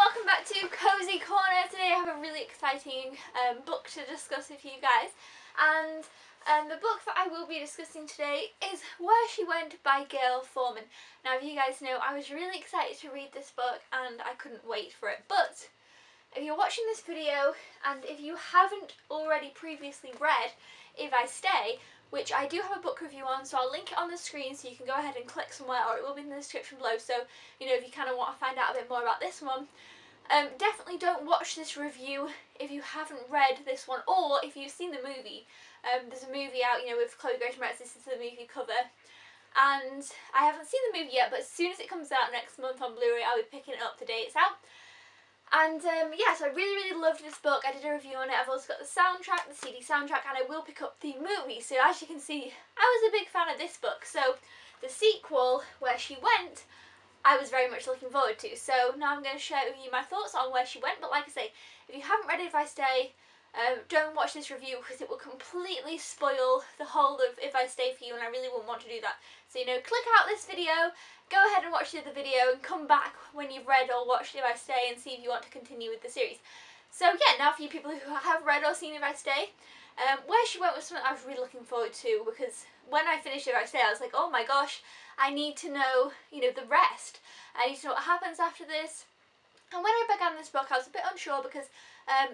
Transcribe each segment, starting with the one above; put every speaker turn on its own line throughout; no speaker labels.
welcome back to Cozy Corner. Today I have a really exciting book to discuss with you guys, and the book that I will be discussing today is Where She Went by Gayle Foreman. Now, if you guys know, I was really excited to read this book and I couldn't wait for it, but if you're watching this video and if you haven't already previously read If I Stay, which I do have a book review on, so I'll link it on the screen so you can go ahead and click somewhere, or it will be in the description below, so you know, if you kind of want to find out a bit more about this one. Definitely don't watch this review if you haven't read this one, or if you've seen the movie. There's a movie out, you know, with Chloe Grace Moretz. This is the movie cover, and I haven't seen the movie yet, but as soon as it comes out next month on Blu-ray, I'll be picking it up the day it's out. And yeah, so I really loved this book. I did a review on it. I've also got the soundtrack, the CD soundtrack, and I will pick up the movie. So as you can see, I was a big fan of this book. So the sequel, Where She Went, I was very much looking forward to. So now I'm going to share with you my thoughts on Where She Went. But like I say, if you haven't read it, If I Stay, don't watch this review because it will completely spoil the whole of If I Stay for you, and I really wouldn't want to do that. So, you know, click out this video, go ahead and watch the other video, and come back when you've read or watched If I Stay and see if you want to continue with the series. So yeah, now for you people who have read or seen If I Stay, Where She Went was something I was really looking forward to, because when I finished If I Stay, I was like, oh my gosh, I need to know, you know, the rest. I need to know what happens after this. And when I began this book, I was a bit unsure because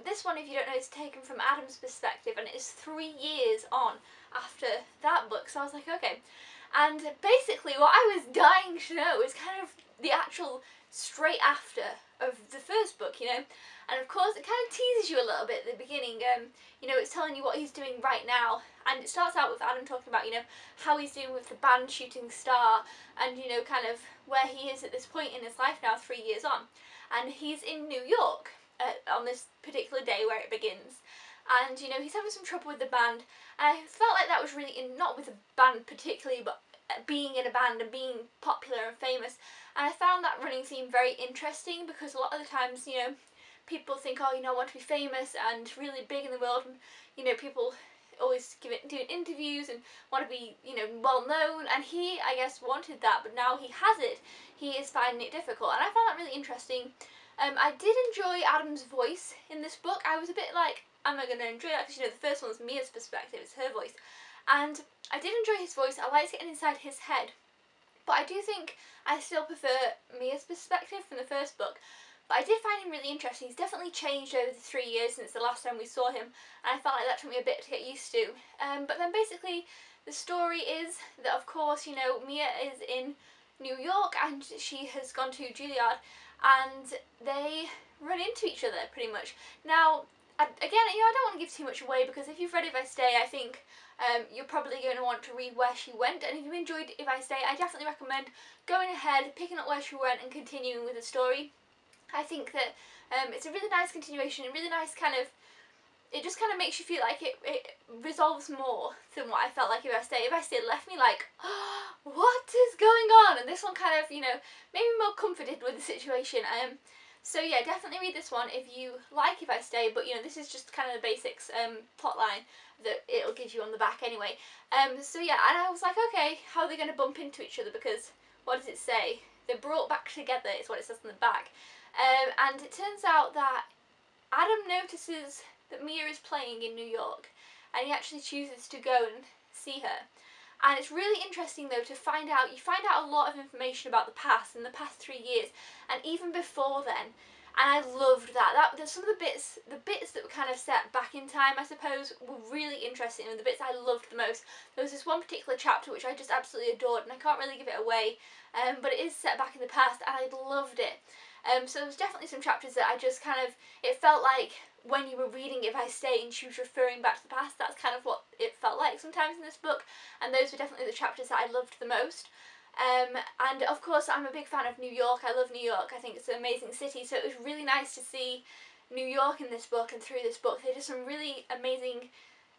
this one, if you don't know, is taken from Adam's perspective, and it is 3 years on after that book. So I was like, okay. And basically what I was dying to know is kind of the actual straight after of the first book, you know. And of course it kind of teases you a little bit at the beginning. You know, it's telling you what he's doing right now, and it starts out with Adam talking about, you know, how he's doing with the band Shooting Star, and you know, kind of where he is at this point in his life now, 3 years on. And he's in New York on this particular day where it begins. And, you know, he's having some trouble with the band. And I felt like that was really, not with the band particularly, but being in a band and being popular and famous. And I found that running theme very interesting, because a lot of the times, you know, people think, oh, you know, I want to be famous and really big in the world. And, you know, people always doing interviews and want to be, you know, well known. And he, I guess, wanted that, but now he has it. He is finding it difficult. And I found that really interesting. I did enjoy Adam's voice in this book. I was a bit like, am I going to enjoy that? Because, you know, the first one's Mia's perspective, it's her voice. And I did enjoy his voice. I liked getting inside his head. But I do think I still prefer Mia's perspective from the first book. But I did find him really interesting. He's definitely changed over the 3 years since the last time we saw him. And I felt like that took me a bit to get used to. But then basically the story is that, of course, you know, Mia is in New York and she has gone to Juilliard, and they run into each other pretty much. Now, again, you know, I don't want to give too much away, because if you've read If I Stay, I think you're probably going to want to read Where She Went. And if you enjoyed If I Stay, I definitely recommend going ahead, picking up Where She Went and continuing with the story. I think that it's a really nice continuation, a really nice kind of, it just kind of makes you feel like it resolves more than what I felt like If I Stay. If I Stay left me like, oh, what is going on? And this one kind of, you know, made me more comforted with the situation. So yeah, definitely read this one if you like If I Stay, but you know, this is just kind of the basics plot line that it'll give you on the back anyway. So yeah, and I was like, okay, how are they going to bump into each other? Because what does it say? They're brought back together, is what it says on the back. And it turns out that Adam notices that Mia is playing in New York, and he actually chooses to go and see her. And it's really interesting though to find out, you find out a lot of information about the past, in the past 3 years, and even before then. And I loved that. There's some of the bits that were kind of set back in time, I suppose, were really interesting, and the bits I loved the most. There was this one particular chapter which I just absolutely adored, and I can't really give it away, but it is set back in the past, and I loved it. So there was definitely some chapters that I just kind of, it felt like when you were reading If I Stay and she was referring back to the past, that's kind of what it felt like sometimes in this book, and those were definitely the chapters that I loved the most. And of course I'm a big fan of New York. I love New York. I think it's an amazing city, so it was really nice to see New York in this book, and through this book they did some really amazing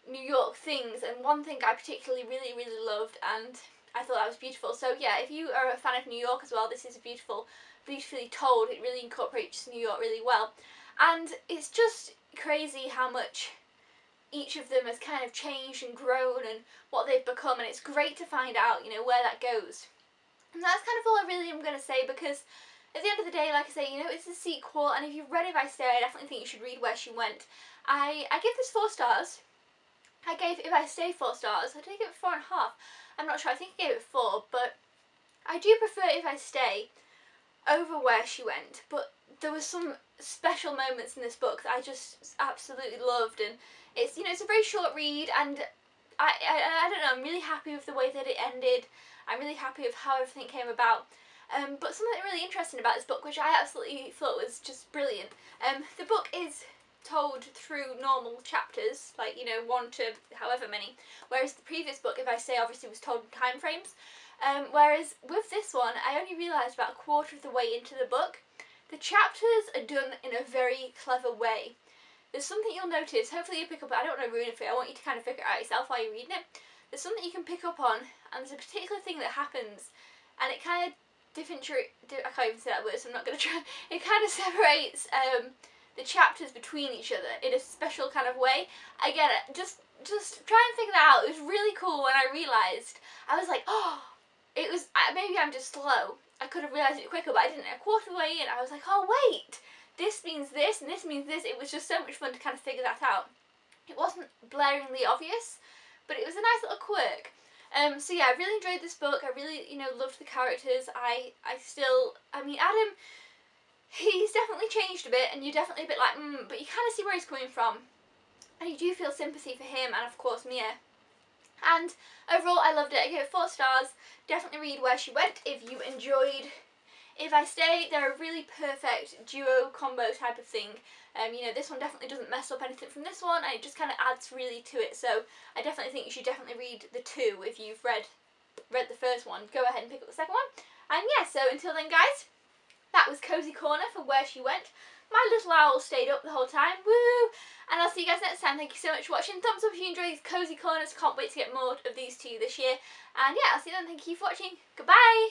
New York things, and one thing I particularly really loved, and I thought that was beautiful. So yeah, if you are a fan of New York as well, this is beautifully told. It really incorporates New York really well, and it's just crazy how much each of them has kind of changed and grown and what they've become, and it's great to find out, you know, where that goes. And that's kind of all I really am going to say, because at the end of the day, like I say, you know, it's a sequel, and if you've read If I Stay, I definitely think you should read Where She Went. I give this 4 stars. I gave If I Stay 4 stars. I did give it 4.5. I'm not sure. I think I gave it 4, but I do prefer If I Stay over Where She Went. But there were some special moments in this book that I just absolutely loved, and it's, you know, it's a very short read, and I don't know, I'm really happy with the way that it ended. I'm really happy with how everything came about. But something really interesting about this book, which I absolutely thought was just brilliant, the book is told through normal chapters, like, you know, 1 to however many, whereas the previous book, If I Stay, obviously was told in time frames. Whereas with this one, I only realised about a quarter of the way into the book, the chapters are done in a very clever way. There's something you'll notice, hopefully you pick up, I don't want to ruin it for you, I want you to kind of figure it out yourself while you're reading it. There's something you can pick up on, and there's a particular thing that happens, and it kind of I can't even say that word, so I'm not going to try. It kind of separates the chapters between each other in a special kind of way. Again, just try and figure that out. It was really cool when I realised. I was like, oh, it was, maybe I'm just slow. I could have realised it quicker, but I didn't. A quarter of the way in, I was like, oh wait, this means this and this means this. It was just so much fun to kind of figure that out. It wasn't blaringly obvious, but it was a nice little quirk. So yeah, I really enjoyed this book. I really, you know, loved the characters. I mean, Adam, he's definitely changed a bit, and you're definitely a bit like, but you kind of see where he's coming from. And you do feel sympathy for him, and of course Mia. And overall, I loved it. I gave it 4 stars. Definitely read Where She Went if you enjoyed If I Stay. They're a really perfect duo combo type of thing. You know, this one definitely doesn't mess up anything from this one, and it just kind of adds really to it. So I definitely think you should definitely read the 2 if you've read the first one. Go ahead and pick up the second one. And yeah, so until then, guys, that was Cozy Corner for Where She Went. My little owl stayed up the whole time. Woo! And I'll see you guys next time. Thank you so much for watching. Thumbs up if you enjoy these Cozy Corners. Can't wait to get more of these to you this year. And yeah, I'll see you then. Thank you for watching. Goodbye!